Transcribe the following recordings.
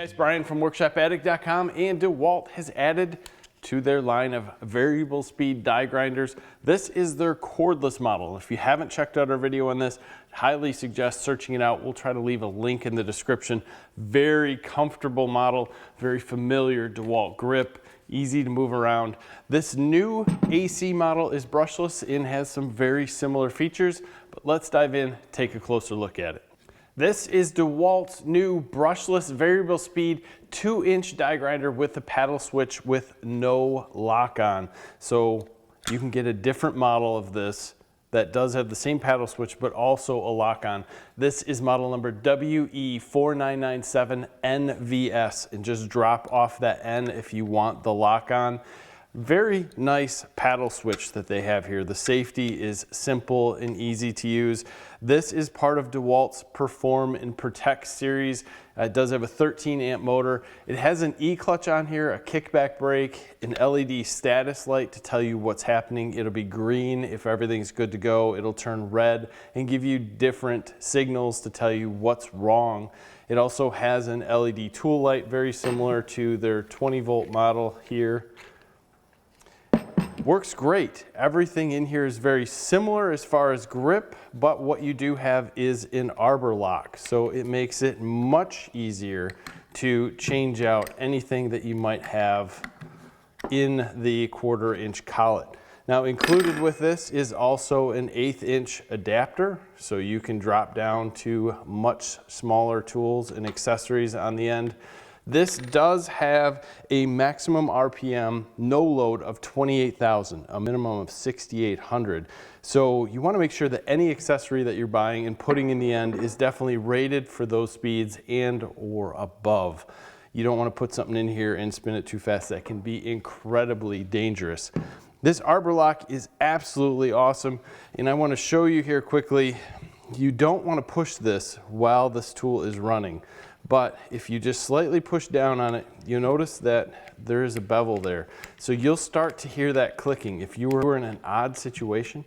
Guys, Brian from WorkshopAddict.com, and Dewalt has added to their line of variable speed die grinders. This is their cordless model. If you haven't checked out our video on this, highly suggest searching it out. We'll try to leave a link in the description. Very comfortable model, very familiar Dewalt grip, easy to move around. This new AC model is brushless and has some very similar features, but let's dive in, take a closer look at it. This is Dewalt's new brushless variable speed 2-inch die grinder with a paddle switch with no lock on. So you can get a different model of this that does have the same paddle switch but also a lock on. This is model number WE4997NVS, and just drop off that N if you want the lock on. Very nice paddle switch that they have here. The safety is simple and easy to use. This is part of Dewalt's Perform and Protect series. It does have a 13 amp motor. It has an E-clutch on here, a kickback brake, an LED status light to tell you what's happening. It'll be green if everything's good to go. It'll turn red and give you different signals to tell you what's wrong. It also has an LED tool light, very similar to their 20-volt model here. Works great. Everything in here is very similar as far as grip, but what you do have is an Arbor Lock. So it makes it much easier to change out anything that you might have in the 1/4-inch collet. Now included with this is also an 1/8-inch adapter, so you can drop down to much smaller tools and accessories on the end. This does have a maximum RPM no load of 28,000, a minimum of 6,800. So you want to make sure that any accessory that you're buying and putting in the end is definitely rated for those speeds and or above. You don't want to put something in here and spin it too fast. That can be incredibly dangerous. This Arbor Lock is absolutely awesome, and I want to show you here quickly. You don't want to push this while this tool is running. But if you just slightly push down on it, you'll notice that there is a bevel there. So you'll start to hear that clicking. If you were in an odd situation,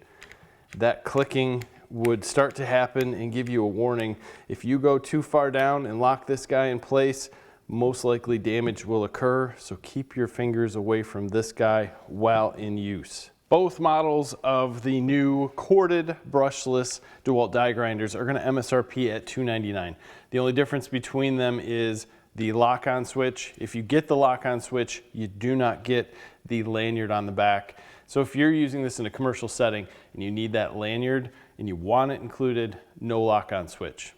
that clicking would start to happen and give you a warning. If you go too far down and lock this guy in place, most likely damage will occur. So keep your fingers away from this guy while in use. Both models of the new corded brushless Dewalt die grinders are going to MSRP at $299. The only difference between them is the lock-on switch. If you get the lock-on switch, you do not get the lanyard on the back. So if you're using this in a commercial setting and you need that lanyard and you want it included, no lock-on switch.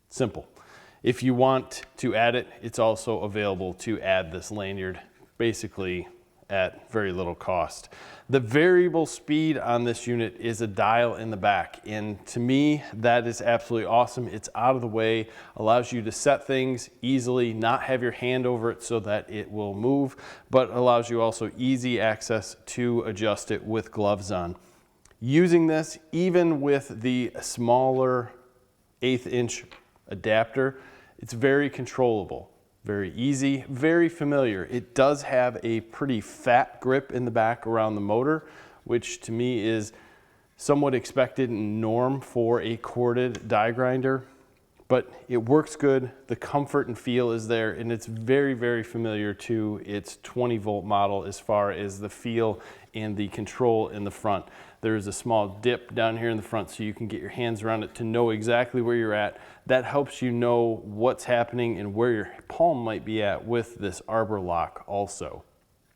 Simple. If you want to add it, it's also available to add this lanyard, basically at very little cost. The variable speed on this unit is a dial in the back, and to me that is absolutely awesome. It's out of the way, allows you to set things easily, not have your hand over it so that it will move, but allows you also easy access to adjust it with gloves on. Using this, even with the smaller 1/8-inch adapter, it's very controllable. Very easy, very familiar. It does have a pretty fat grip in the back around the motor, which to me is somewhat expected and norm for a corded die grinder, but it works good. The comfort and feel is there, and it's very, very familiar to its 20-volt model as far as the feel and the control in the front. There's a small dip down here in the front so you can get your hands around it to know exactly where you're at. That helps you know what's happening and where your palm might be at with this Arbor Lock also.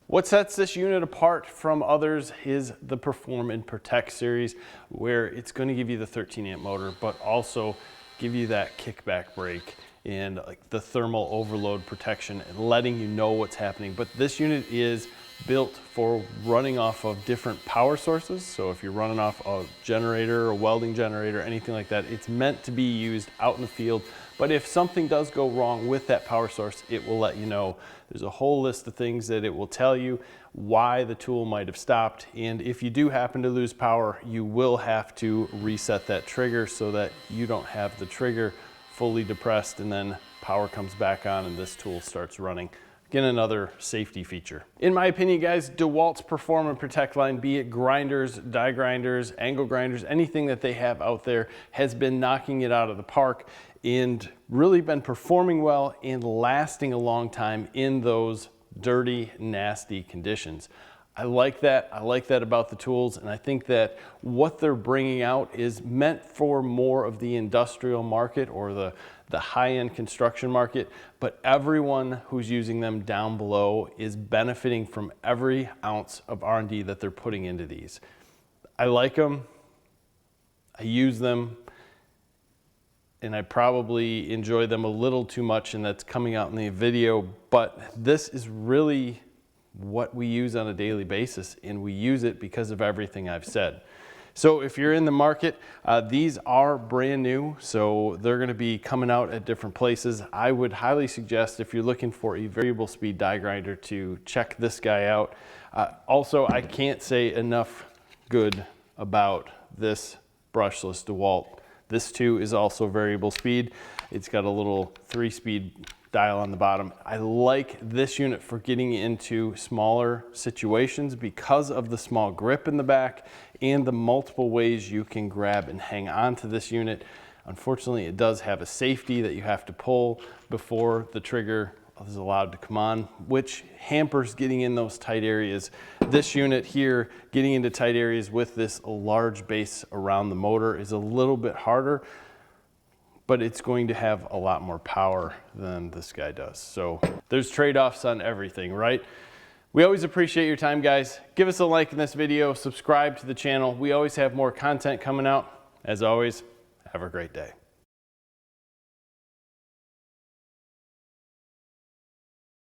What sets this unit apart from others is the Perform and Protect series, where it's going to give you the 13 amp motor, but also give you that kickback brake and like the thermal overload protection and letting you know what's happening. But this unit is built for running off of different power sources. So if you're running off a generator, a welding generator, anything like that, it's meant to be used out in the field. But if something does go wrong with that power source, it will let you know. There's a whole list of things that it will tell you why the tool might have stopped. And if you do happen to lose power, you will have to reset that trigger so that you don't have the trigger fully depressed and then power comes back on and this tool starts running. Again, another safety feature. In my opinion, guys, Dewalt's Perform and Protect line, be it grinders, die grinders, angle grinders, anything that they have out there has been knocking it out of the park. and really been performing well and lasting a long time in those dirty, nasty conditions. I like that. I like that about the tools, and I think that what they're bringing out is meant for more of the industrial market or the high-end construction market, but everyone who's using them down below is benefiting from every ounce of R&D that they're putting into these. I like them. I use them. And I probably enjoy them a little too much, and that's coming out in the video, but this is really what we use on a daily basis, and we use it because of everything I've said. So if you're in the market, these are brand new, so they're going to be coming out at different places. I would highly suggest, if you're looking for a variable speed die grinder, to check this guy out. Also, I can't say enough good about this brushless Dewalt. This too is also variable speed. It's got a little 3-speed dial on the bottom. I like this unit for getting into smaller situations because of the small grip in the back and the multiple ways you can grab and hang on to this unit. Unfortunately, it does have a safety that you have to pull before the trigger is allowed to come on, which hampers getting in those tight areas. This unit here, getting into tight areas with this large base around the motor, is a little bit harder, but it's going to have a lot more power than this guy does. So there's trade-offs on everything, right? We always appreciate your time, guys. Give us a like in this video, subscribe to the channel. We always have more content coming out. As always, have a great day.